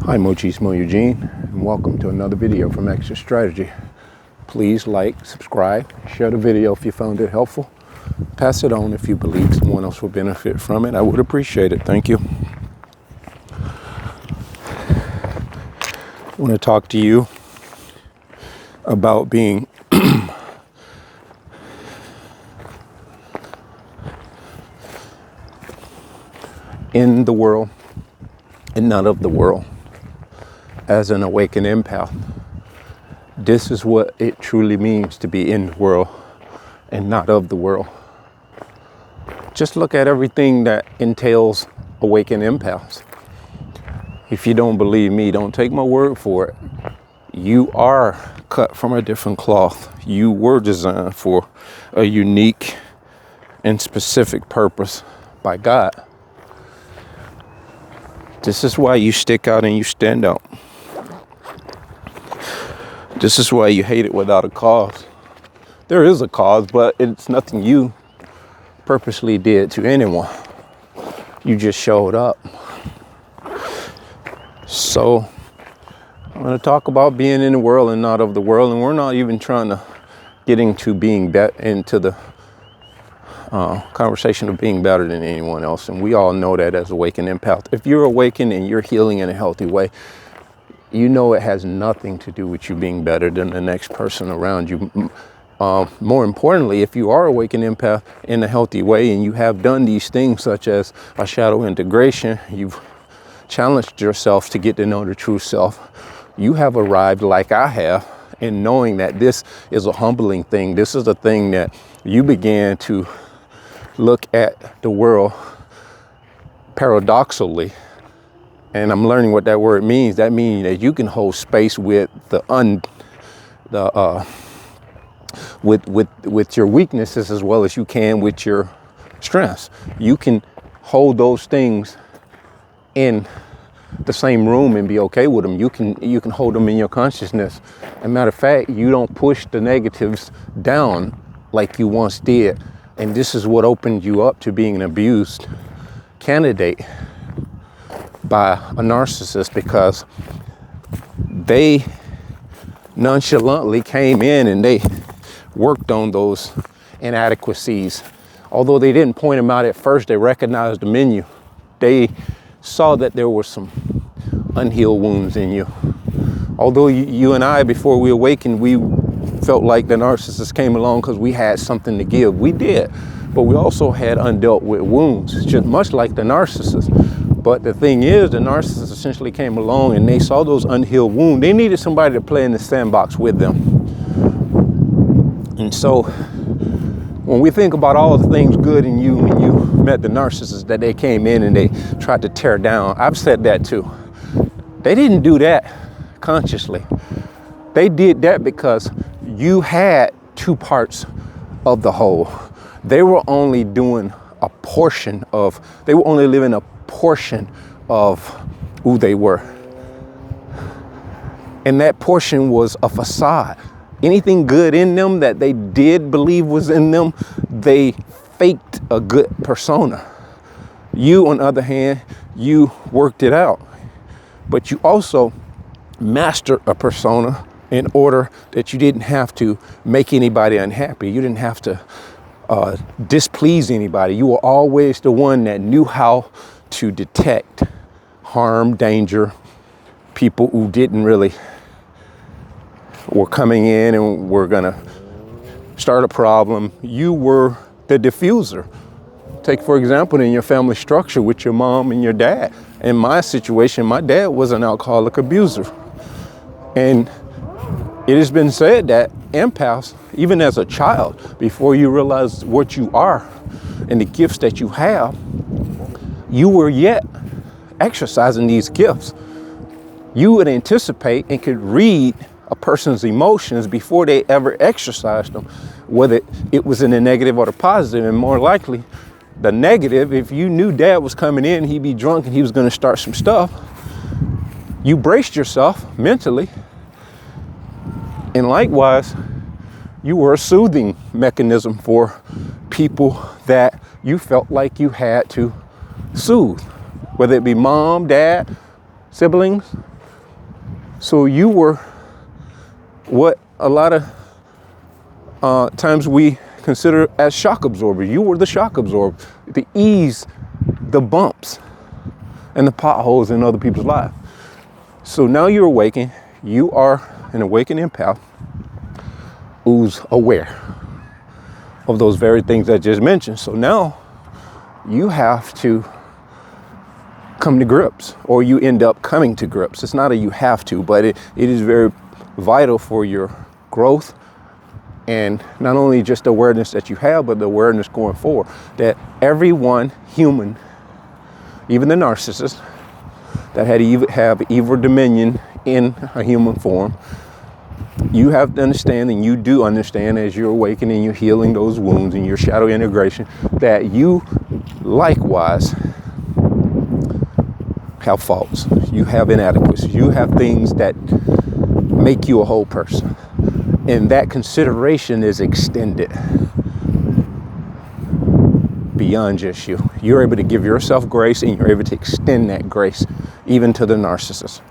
Hi, Mochismo Eugene, and welcome to another video from Extra Strategy. Please like, subscribe, share the video if you found it helpful. Pass it on if you believe someone else will benefit from it. I would appreciate it. Thank you. I want to talk to you about being in the world and not of the world. As an awakened empath, this is what it truly means to be in the world and not of the world. Just look at everything that entails awakened empaths. If you don't believe me, don't take my word for it. You are cut from a different cloth. You were designed for a unique and specific purpose by God. This is why you stick out and you stand out. This is why you hate it without a cause. There is a cause, but it's nothing you purposely did to anyone. You just showed up. So I'm going to talk about being in the world and not of the world, and we're not even trying to get into the conversation of being better than anyone else. And we all know that as awakened empath. If you're awakened and you're healing in a healthy way, you know it has nothing to do with you being better than the next person around you. More importantly, if you are awakened empath in a healthy way and you have done these things such as a shadow integration, you've challenged yourself to get to know the true self, you have arrived, like I have, in knowing that this is a humbling thing. This is a thing that you began to look at the world paradoxically. And I'm learning what that word means. That means that you can hold space with with your weaknesses as well as you can with your strengths. You can hold those things in the same room and be okay with them. You can hold them in your consciousness. As a matter of fact, you don't push the negatives down like you once did. And this is what opened you up to being an abused candidate by a narcissist, because they nonchalantly came in and they worked on those inadequacies. Although they didn't point them out at first, they recognized the menu. They saw that there were some unhealed wounds in you. Although you and I, before we awakened, we felt like the narcissist came along because we had something to give. We did, but we also had undealt with wounds, just much like the narcissist. But the thing is, the narcissist essentially came along and they saw those unhealed wounds. They needed somebody to play in the sandbox with them. And so when we think about all the things good in you when you met the narcissist that they came in and they tried to tear down, I've said that too. They didn't do that consciously. They did that because you had two parts of the whole. They were only doing a portion of, they were only living a portion of who they were. And that portion was a facade. Anything good in them that they did believe was in them, they faked a good persona. You, on the other hand, you worked it out. But you also mastered a persona in order that you didn't have to make anybody unhappy. You didn't have to displease anybody. You were always the one that knew how to detect harm, danger, people who didn't really were coming in and were gonna start a problem. You were the diffuser. Take, for example, in your family structure with your mom and your dad. In my situation, my dad was an alcoholic abuser. And it has been said that empaths, even as a child, before you realize what you are and the gifts that you have, you were yet exercising these gifts. You would anticipate and could read a person's emotions before they ever exercised them, whether it was in the negative or the positive. And more likely, the negative, if you knew dad was coming in, he'd be drunk and he was going to start some stuff, you braced yourself mentally. And likewise, you were a soothing mechanism for people that you felt like you had to soothe, whether it be mom, dad, siblings, So you were what a lot of times we consider as shock absorber. You were the shock absorber to ease the bumps and the potholes in other people's lives. So now you're awakened. You are an awakened empath who's aware of those very things I just mentioned. So now you have to come to grips, or you end up coming to grips. It's not a you have to, but it is very vital for your growth, and not only just the awareness that you have, but the awareness going forward that everyone human, even the narcissist that have evil dominion in a human form, you have to understand, and you do understand as you're awakening, you're healing those wounds and your shadow integration, that you likewise have faults. You have inadequacies. You have things that make you a whole person. And that consideration is extended beyond just you. You're able to give yourself grace, and you're able to extend that grace even to the narcissist.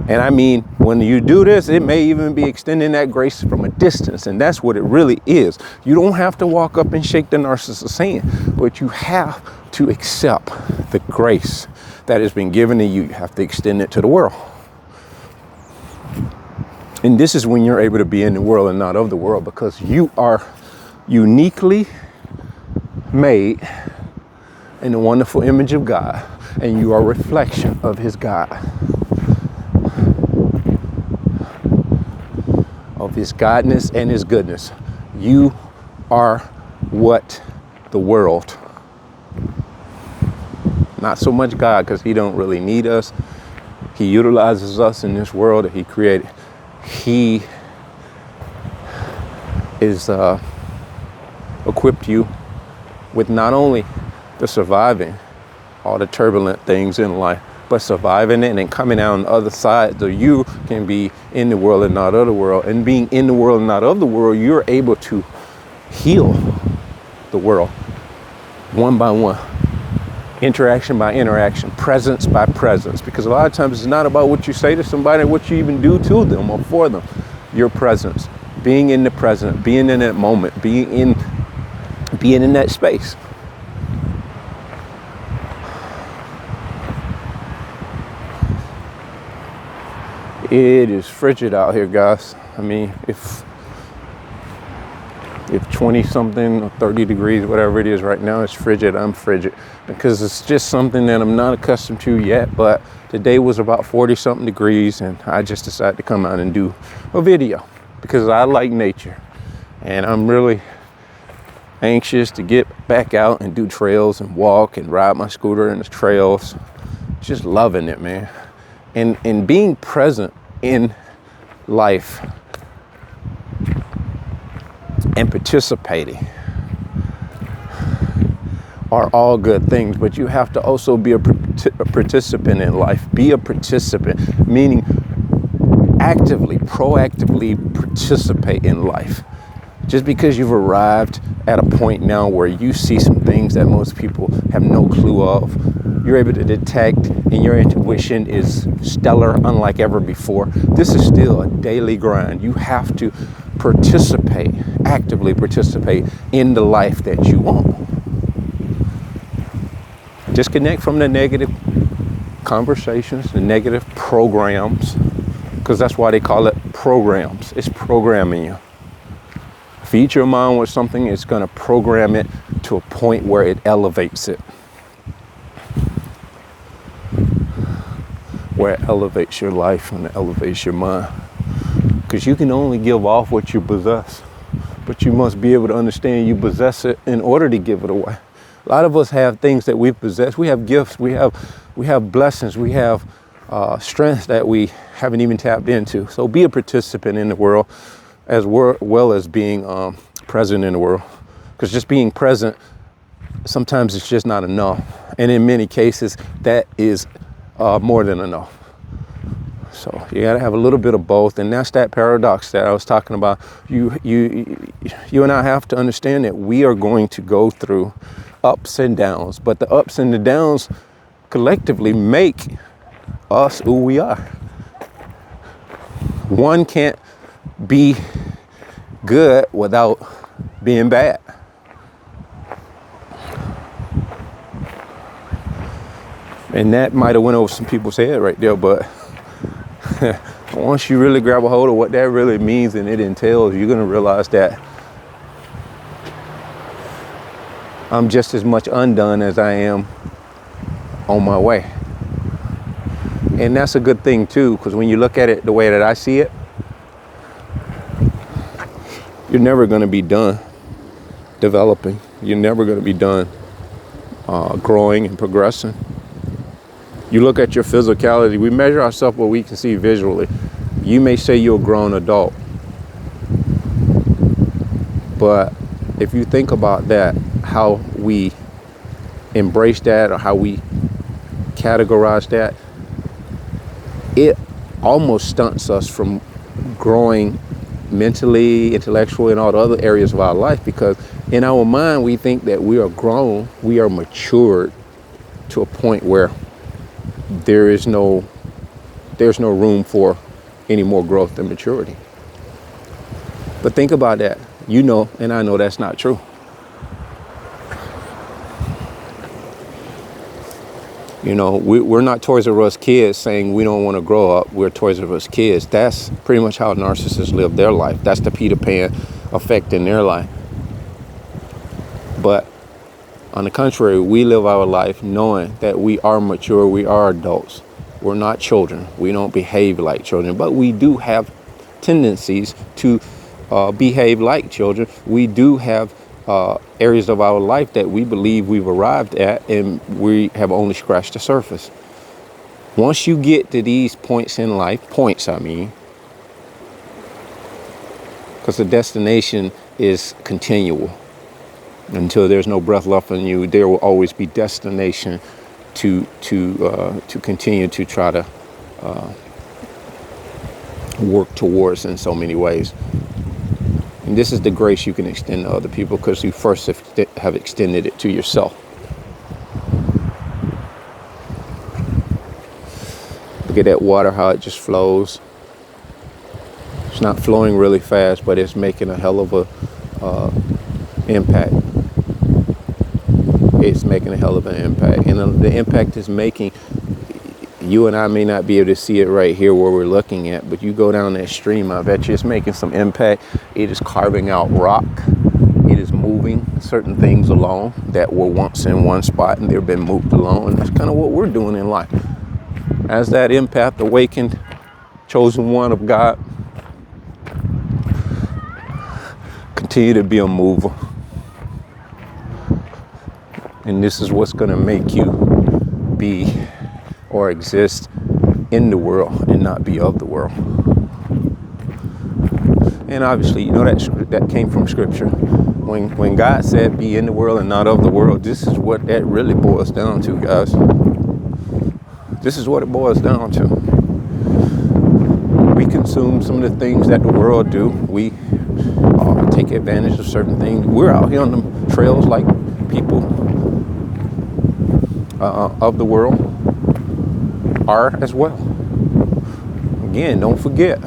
And I mean, when you do this, it may even be extending that grace from a distance. And that's what it really is. You don't have to walk up and shake the narcissist's hand, but you have to accept the grace that has been given to you. You have to extend it to the world. And this is when you're able to be in the world and not of the world, because you are uniquely made in the wonderful image of God, and you are a reflection of his God, of his godness and his goodness. You are what the world, not so much God, because he don't really need us. He utilizes us in this world that he created. He is equipped you with not only the surviving all the turbulent things in life, but surviving it and coming out on the other side, so you can be in the world and not of the world. And being in the world and not of the world, you're able to heal the world one by one, interaction by interaction, presence by presence. Because a lot of times it's not about what you say to somebody, what you even do to them or for them. Your presence, being in the present, being in that moment, being in that space. It is frigid out here, guys. I mean, if 20 something or 30 degrees, whatever it is right now, it's frigid. I'm frigid because it's just something that I'm not accustomed to yet. But today was about 40 something degrees, and I just decided to come out and do a video because I like nature, and I'm really anxious to get back out and do trails and walk and ride my scooter in the trails. Just loving it, man. And being present in life and participating are all good things, but you have to also be a participant in life. Be a participant, meaning actively, proactively participate in life. Just because you've arrived at a point now where you see some things that most people have no clue of, you're able to detect, and your intuition is stellar, unlike ever before. This is still a daily grind. You have to participate, actively participate in the life that you want. Disconnect from the negative conversations, the negative programs, because that's why they call it programs. It's programming you. Feed your mind with something, it's going to program it to a point where it elevates it. Where it elevates your life and it elevates your mind. Because you can only give off what you possess, but you must be able to understand you possess it in order to give it away. A lot of us have things that we possess. We have gifts, we have blessings, we have strengths that we haven't even tapped into. So be a participant in the world as well as being present in the world. Because just being present, sometimes it's just not enough. And in many cases, that is more than enough. So you got to have a little bit of both, and that's that paradox that I was talking about. You and I have to understand that we are going to go through ups and downs, but the ups and the downs collectively make us who we are. One can't be good without being bad. And that might have went over some people's head right there, but once you really grab a hold of what that really means and it entails, you're going to realize that I'm just as much undone as I am on my way. And that's a good thing too, because when you look at it the way that I see it, you're never going to be done developing. You're never going to be done growing and progressing. You look at your physicality. We measure ourselves what we can see visually. You may say you're a grown adult, but if you think about that, how we embrace that or how we categorize that, it almost stunts us from growing mentally, intellectually, and all the other areas of our life, because in our mind we think that we are grown, we are matured to a point where there's no room for any more growth and maturity. But think about that. You know, and I know that's not true. You know, we're not Toys R Us kids saying we don't want to grow up. We're Toys R Us kids. That's pretty much how narcissists live their life. That's the Peter Pan effect in their life. But on the contrary, we live our life knowing that we are mature, we are adults. We're not children. We don't behave like children, but we do have tendencies to behave like children. We do have areas of our life that we believe we've arrived at, and we have only scratched the surface. Once you get to these points in life, because the destination is continual. Until there's no breath left in you, there will always be destination to continue to try to work towards in so many ways. And this is the grace you can extend to other people, because you first have extended it to yourself. Look at that water, how it just flows. It's not flowing really fast, but it's making a hell of a impact. It's making a hell of an impact. And the impact is making, you and I may not be able to see it right here where we're looking at, but you go down that stream, I bet you it's making some impact. It is carving out rock. It is moving certain things along that were once in one spot and they've been moved along. And that's kind of what we're doing in life. As that empath, awakened, chosen one of God, continue to be a mover. And this is what's going to make you be or exist in the world and not be of the world. And obviously, you know, that came from scripture. When God said be in the world and not of the world, this is what that really boils down to, guys. This is what it boils down to. We consume some of the things that the world do. We take advantage of certain things. We're out here on the trails like people of the world are as well. Again, don't forget,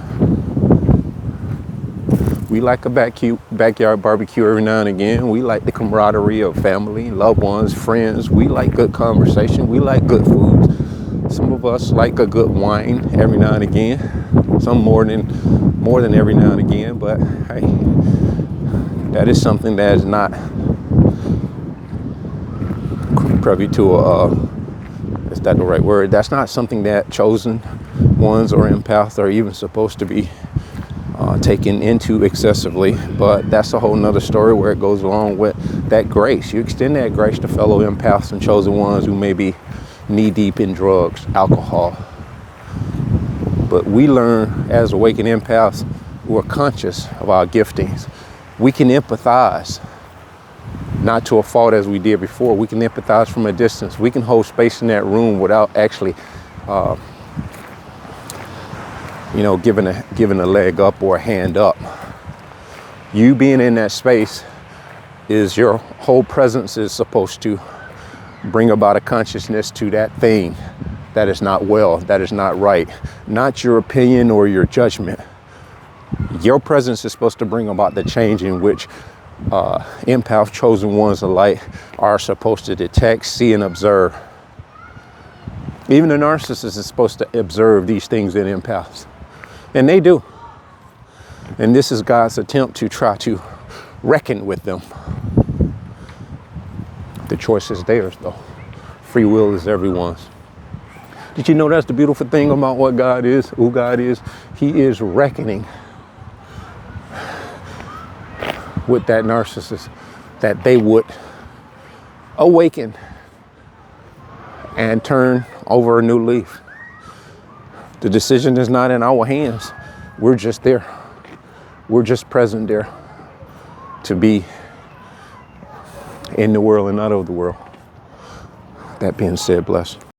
we like a backyard barbecue every now and again. We like the camaraderie of family, loved ones, friends. We like good conversation. We like good foods. Some of us like a good wine every now and again. Some more than every now and again. But hey, that is something that is not privy to is that the right word? That's not something that chosen ones or empaths are even supposed to be taken into excessively. But that's a whole nother story where it goes along with that grace. You extend that grace to fellow empaths and chosen ones who may be knee deep in drugs, alcohol. But we learn as awakened empaths who are conscious of our giftings. We can empathize, not to a fault as we did before. We can empathize from a distance. We can hold space in that room without actually, giving a leg up or a hand up. You being in that space is your whole presence is supposed to bring about a consciousness to that thing that is not well, that is not right. Not your opinion or your judgment. Your presence is supposed to bring about the change in which empath chosen ones of light are supposed to detect, see, and observe. Even the narcissist is supposed to observe these things in empaths. And they do. And this is God's attempt to try to reckon with them. The choice is theirs, though. Free will is everyone's. Did you know that's the beautiful thing about what God is, who God is? He is reckoning with that narcissist, that they would awaken and turn over a new leaf. The decision is not in our hands. We're just there. We're just present there to be in the world and not of the world. That being said, bless.